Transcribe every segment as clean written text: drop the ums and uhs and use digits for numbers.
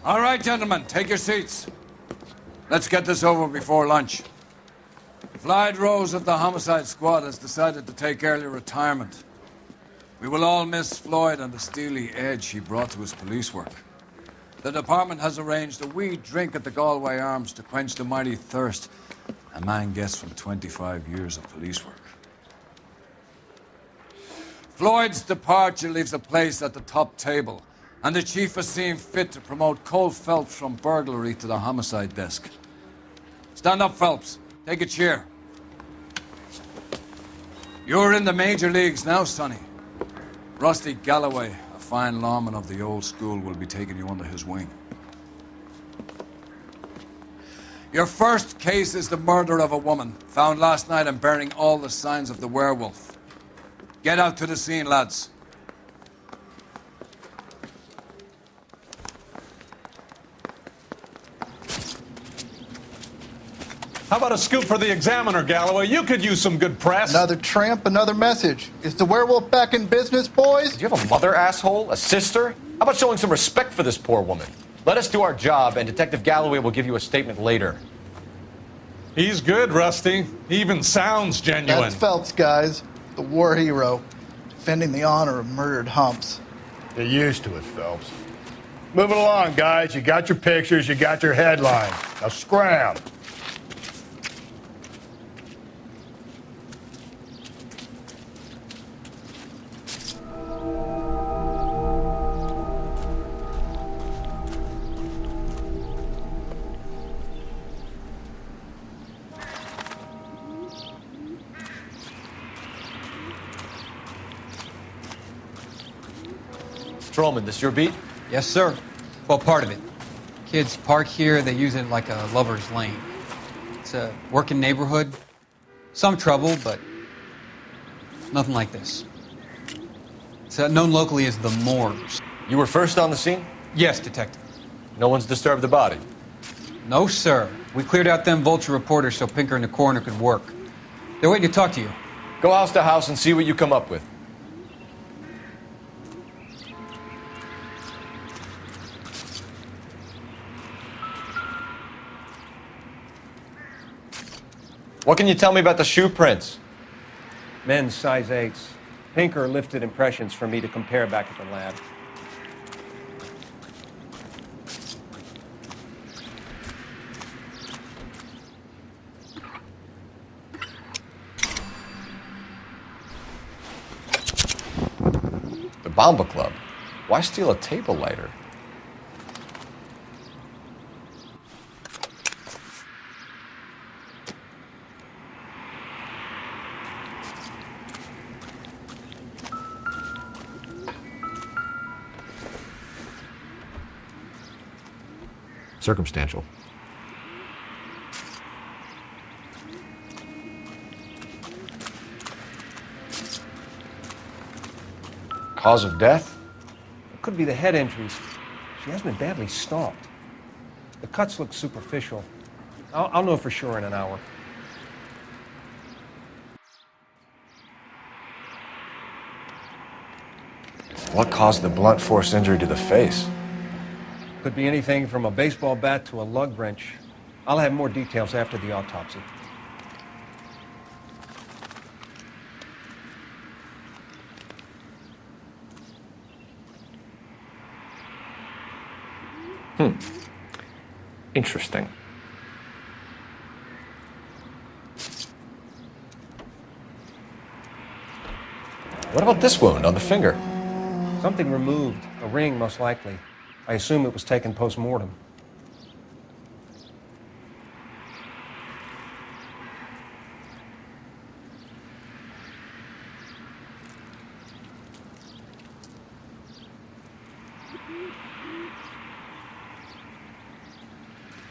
All right, gentlemen, take your seats. Let's get this over before lunch. Floyd Rose of the Homicide Squad has decided to take early retirement. We will all miss Floyd and the steely edge he brought to his police work. The department has arranged a wee drink at the Galway Arms to quench the mighty thirst a man gets from 25 years of police work. Floyd's departure leaves a place at the top table, and the chief has seen fit to promote Cole Phelps from burglary to the homicide desk. Stand up, Phelps. Take a chair. You're in the major leagues now, Sonny. Rusty Galloway, a fine lawman of the old school, will be taking you under his wing. Your first case is the murder of a woman, found last night and bearing all the signs of the werewolf. Get out to the scene, lads. How about a scoop for the Examiner, Galloway? You could use some good press. Another tramp, another message. Is the werewolf back in business, boys? Do you have a mother, asshole? A sister? How about showing some respect for this poor woman? Let us do our job, and Detective Galloway will give you a statement later. He's good, Rusty. He even sounds genuine. That's Phelps, guys. The war hero. Defending the honor of murdered humps. Get used to it, Phelps. Moving along, guys. You got your pictures, you got your headlines. Now scram. Trollman, this your beat? Yes, sir. Well, part of it. Kids park here, they use it like a lover's lane. It's a working neighborhood. Some trouble, but nothing like this. It's known locally as the Moors. You were first on the scene? Yes, detective. No one's disturbed the body? No, sir. We cleared out them vulture reporters so Pinker and the coroner could work. They're waiting to talk to you. Go house to house and see what you come up with. What can you tell me about the shoe prints? Men's size 8s. Pinker lifted impressions for me to compare back at the lab. The Bomba Club. Why steal a table lighter? Circumstantial. Cause of death? It could be the head injuries. She has been badly stalked. The cuts look superficial. I'll know for sure in an hour. What caused the blunt force injury to the face? Could be anything from a baseball bat to a lug wrench. I'll have more details after the autopsy. Interesting. What about this wound on the finger? Something removed. A ring, most likely. I assume it was taken post-mortem.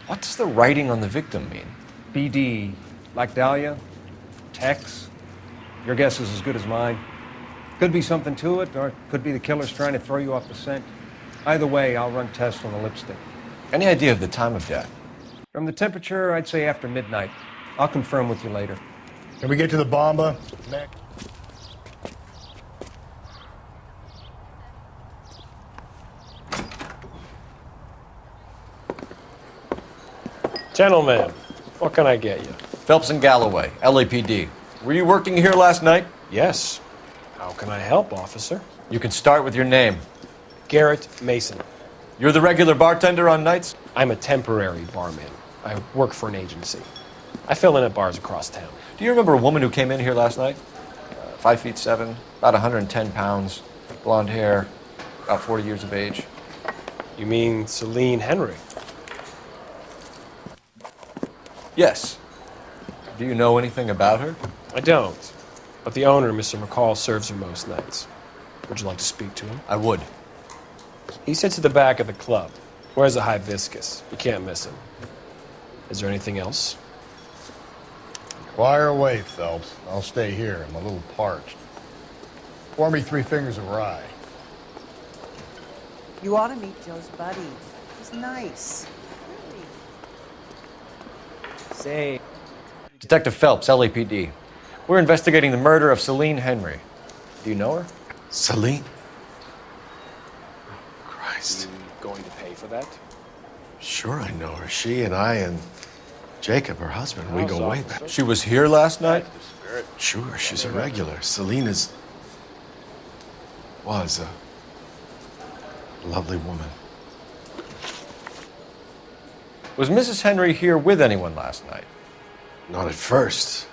What does the writing on the victim mean? BD, like Dahlia, Tex. Your guess is as good as mine. Could be something to it, or it could be the killer's trying to throw you off the scent. Either way, I'll run tests on the lipstick. Any idea of the time of death? From the temperature, I'd say after midnight. I'll confirm with you later. Can we get to the Bomba next? Gentlemen, what can I get you? Phelps and Galloway, LAPD. Were you working here last night? Yes. How can I help, officer? You can start with your name. Garrett Mason. You're the regular bartender on nights? I'm a temporary barman. I work for an agency. I fill in at bars across town. Do you remember a woman who came in here last night? 5'7", about 110 pounds, blonde hair, about 40 years of age. You mean Celine Henry? Yes. Do you know anything about her? I don't. But the owner, Mr. McCall, serves her most nights. Would you like to speak to him? I would. He sits at the back of the club. Wears a hibiscus. You can't miss him. Is there anything else? Fire away, Phelps. I'll stay here. I'm a little parched. Pour me 3 fingers of rye. You ought to meet Joe's buddy. He's nice. Say. Detective Phelps, LAPD. We're investigating the murder of Celine Henry. Do you know her? Celine? Christ. Going to pay for that? Sure I know her. She and I and Jacob, her husband, we go way back. She was here last night? Sure, she's a regular. Celine was a lovely woman. Was Mrs. Henry here with anyone last night? Not at first.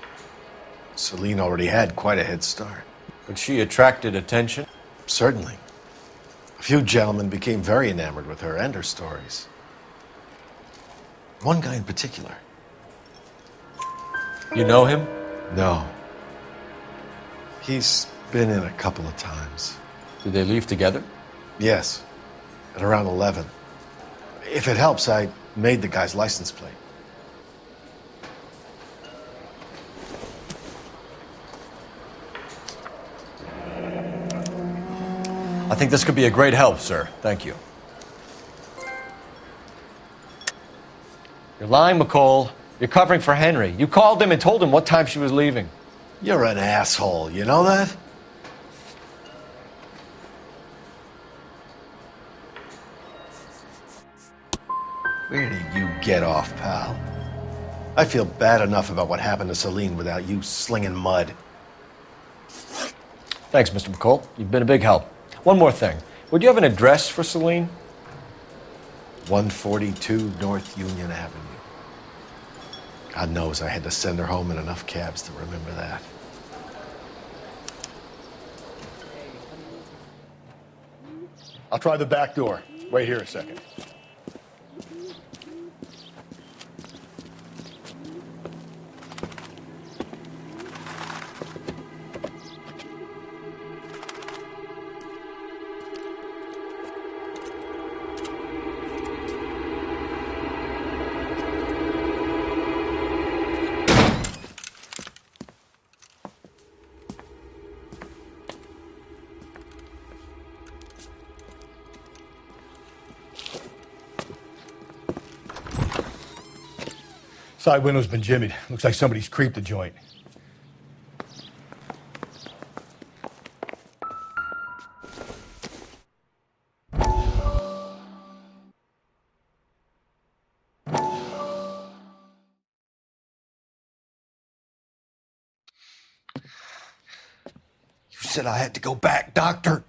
Celine already had quite a head start. But she attracted attention? Certainly. A few gentlemen became very enamored with her and her stories. One guy in particular. You know him? No. He's been in a couple of times. Did they leave together? Yes, at around 11. If it helps, I made the guy's license plate. I think this could be a great help, sir. Thank you. You're lying, McCall. You're covering for Henry. You called him and told him what time she was leaving. You're an asshole, you know that? Where did you get off, pal? I feel bad enough about what happened to Celine without you slinging mud. Thanks, Mr. McCall. You've been a big help. One more thing. Would you have an address for Celine? 142 North Union Avenue. God knows I had to send her home in enough cabs to remember that. I'll try the back door. Wait here a second. Side window's been jimmied. Looks like somebody's creeped the joint. You said I had to go back, Doctor.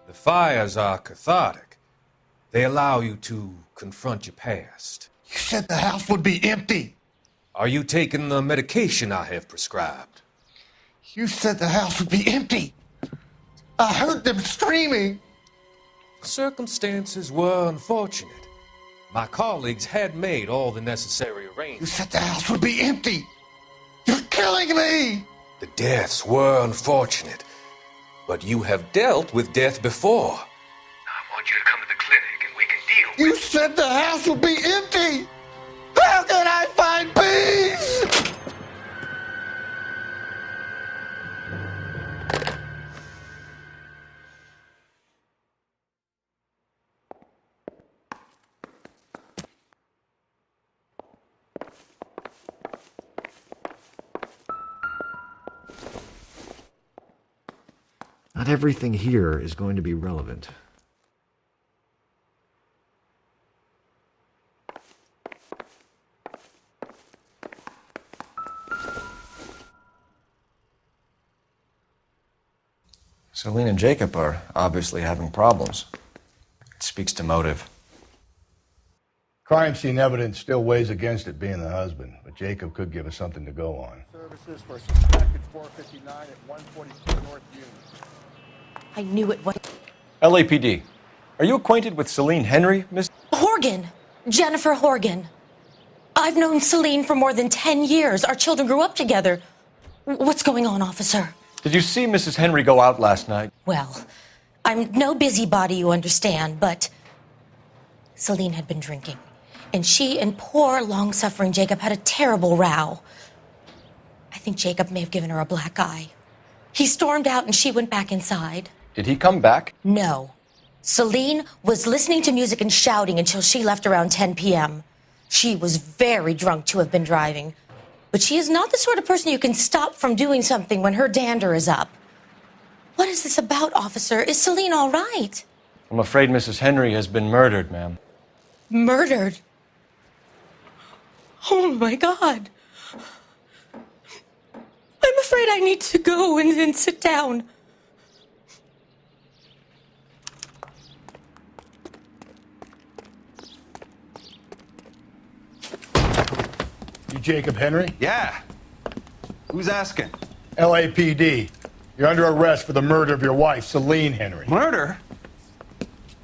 The fires are cathartic. They allow you to confront your past. You said the house would be empty. Are you taking the medication I have prescribed? You said the house would be empty. I heard them screaming. Circumstances were unfortunate. My colleagues had made all the necessary You arrangements. said the house would be empty. You're killing me. The deaths were unfortunate, but you have dealt with death before. I want you to come to the clinic and we can deal You said the house would be empty. How can I find peace? Not everything here is going to be relevant. Celine and Jacob are obviously having problems. It speaks to motive. Crime scene evidence still weighs against it being the husband, but Jacob could give us something to go on. Services for suspected 459 at 142 North Union. I knew it was... LAPD. Are you acquainted with Celine Henry, Miss? Horgan. Jennifer Horgan. I've known Celine for more than 10 years. Our children grew up together. What's going on, officer? Did you see Mrs. Henry go out last night? Well, I'm no busybody, you understand, but Celine had been drinking. And she and poor, long-suffering Jacob had a terrible row. I think Jacob may have given her a black eye. He stormed out and she went back inside. Did he come back? No. Celine was listening to music and shouting until she left around 10 p.m. She was very drunk to have been driving. But she is not the sort of person you can stop from doing something when her dander is up. What is this about, officer? Is Celine all right? I'm afraid Mrs. Henry has been murdered, ma'am. Murdered? Oh, my God. I'm afraid I need to go and sit down. You Jacob Henry? Yeah. Who's asking? LAPD. You're under arrest for the murder of your wife, Celine Henry. Murder?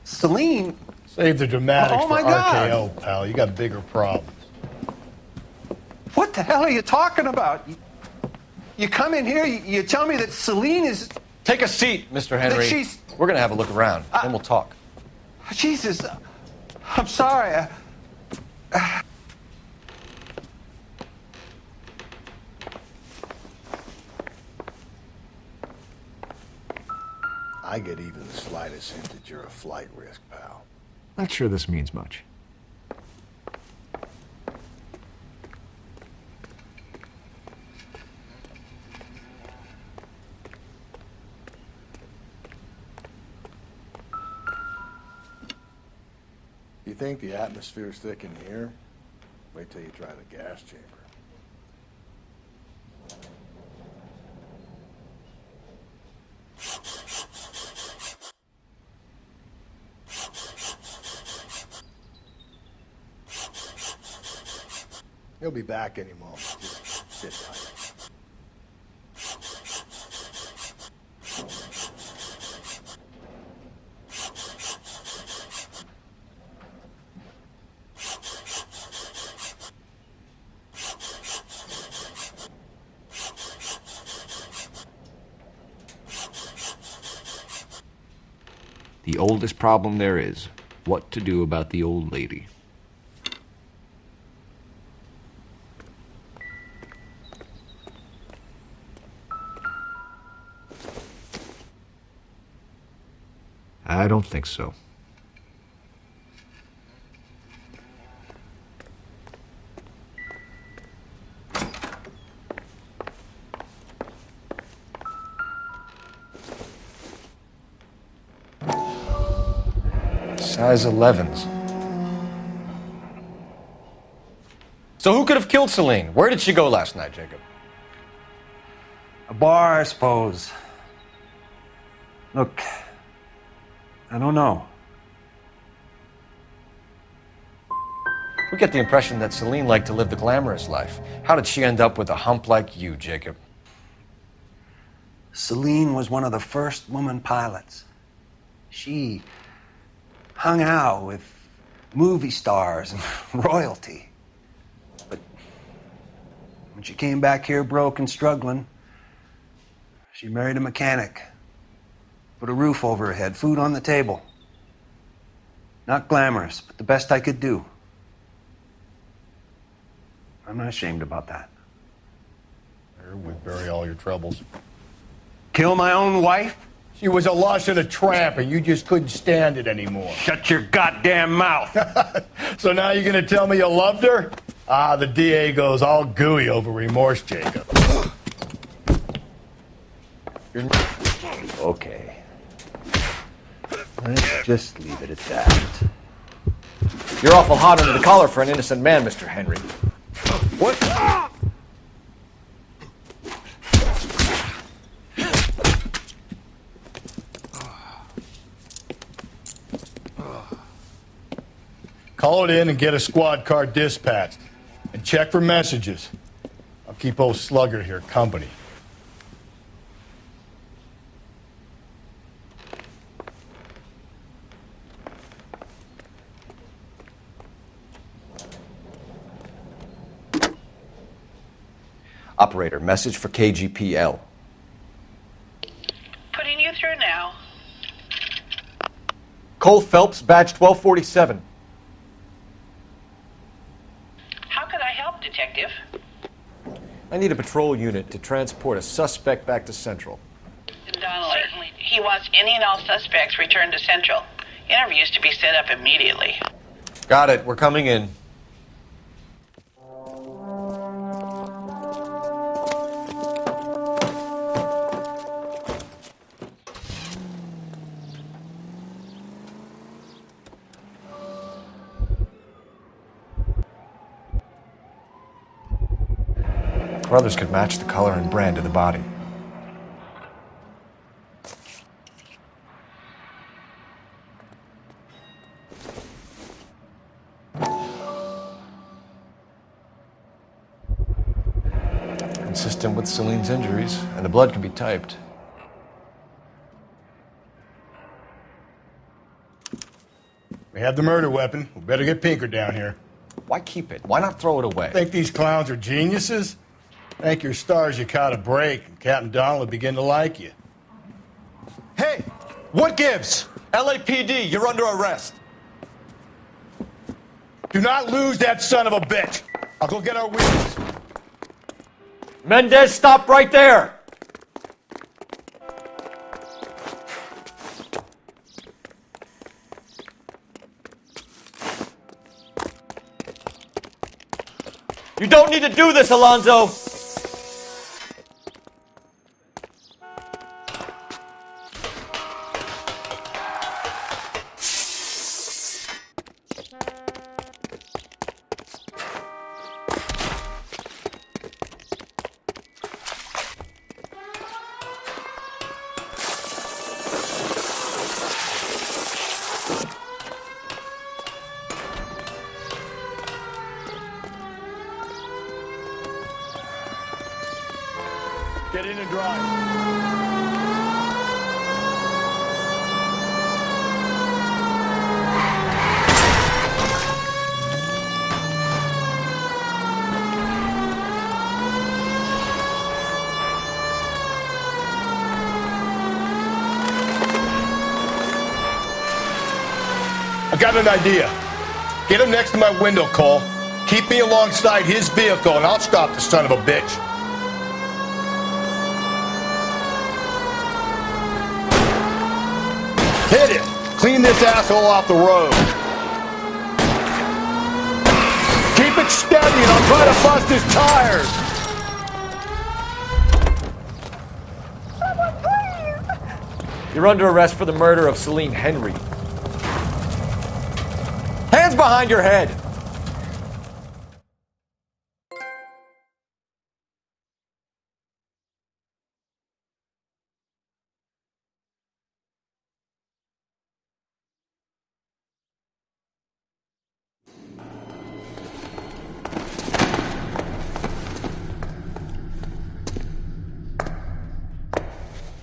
Celine? Save the dramatics Oh, for my God. RKO, pal. You got bigger problems. What the hell are you talking about? You come in here, you tell me that Celine is... Take a seat, Mr. Henry. That she's... We're going to have a look around, then we'll talk. Jesus. I'm sorry. I get even the slightest hint that you're a flight risk, pal. Not sure this means much. You think the atmosphere's thick in here? Wait till you try the gas chamber. He'll be back any moment. Just sit tight. The oldest problem there is, what to do about the old lady. I don't think so. Size 11s. So who could have killed Celine? Where did she go last night, Jacob? A bar, I suppose. Look, I don't know. We get the impression that Celine liked to live the glamorous life. How did she end up with a hump like you, Jacob? Celine was one of the first woman pilots. She hung out with movie stars and royalty. But when she came back here broke and struggling, she married a mechanic. Put a roof over her head, food on the table. Not glamorous, but the best I could do. I'm not ashamed about that. There, we bury all your troubles. Kill my own wife? She was a lush and a tramp, and you just couldn't stand it anymore. Shut your goddamn mouth. So now you're gonna tell me you loved her? Ah, the DA goes all gooey over remorse, Jacob. Okay. Let's just leave it at that. You're awful hot under the collar for an innocent man, Mr. Henry. What? Call it in and get a squad car dispatched. And check for messages. I'll keep old Slugger here company. Operator, message for KGPL. Putting you through now. Cole Phelps, badge 1247. How could I help, Detective? I need a patrol unit to transport a suspect back to Central. Donnelly. Certainly. He wants any and all suspects returned to Central. Interviews to be set up immediately. Got it. We're coming in. Brothers could match the color and brand of the body. Consistent with Celine's injuries, and the blood can be typed. We have the murder weapon. We better get Pinker down here. Why keep it? Why not throw it away? Think these clowns are geniuses? Thank your stars you caught a break, and Captain Donnelly begin to like you. Hey! What gives? LAPD, you're under arrest. Do not lose that son of a bitch. I'll go get our witness. Mendez, stop right there! You don't need to do this, Alonzo! Get in and drive. I got an idea. Get him next to my window, Cole. Keep me alongside his vehicle, and I'll stop the son of a bitch. Hit it! Clean this asshole off the road. Keep it steady and I'll try to bust his tires. Someone please! You're under arrest for the murder of Celine Henry. Hands behind your head!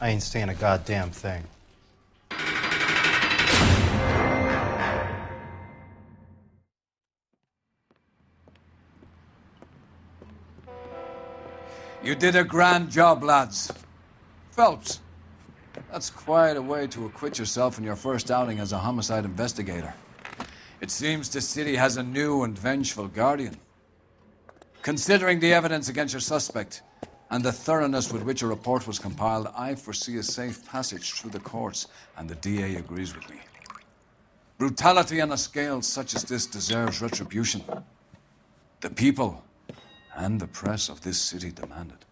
I ain't saying a goddamn thing. You did a grand job, lads. Phelps, that's quite a way to acquit yourself in your first outing as a homicide investigator. It seems the city has a new and vengeful guardian. Considering the evidence against your suspect, and the thoroughness with which a report was compiled, I foresee a safe passage through the courts, and the DA agrees with me. Brutality on a scale such as this deserves retribution. The people and the press of this city demand it.